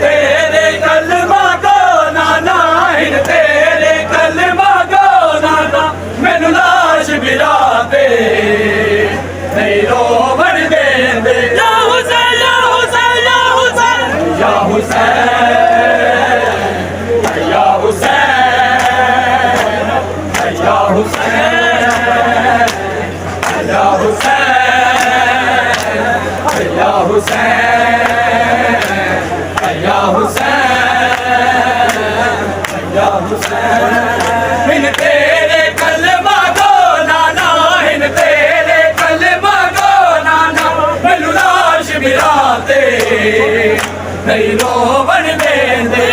तेरे कलमा को नाना इन तेरे कलमा को नाना मैनू लाश बिराते नहीं रोवण देंदे या हुसैन या हुसैन या हुसैन या हुसैन या हुसैन या हुसैन या हुसैन या हुसैन या हुसैन या हुसैन इन तेरे कलमा को नाना इन तेरे कलमा को नाना मैनू लाश बिराते नहीं रोवण देंदे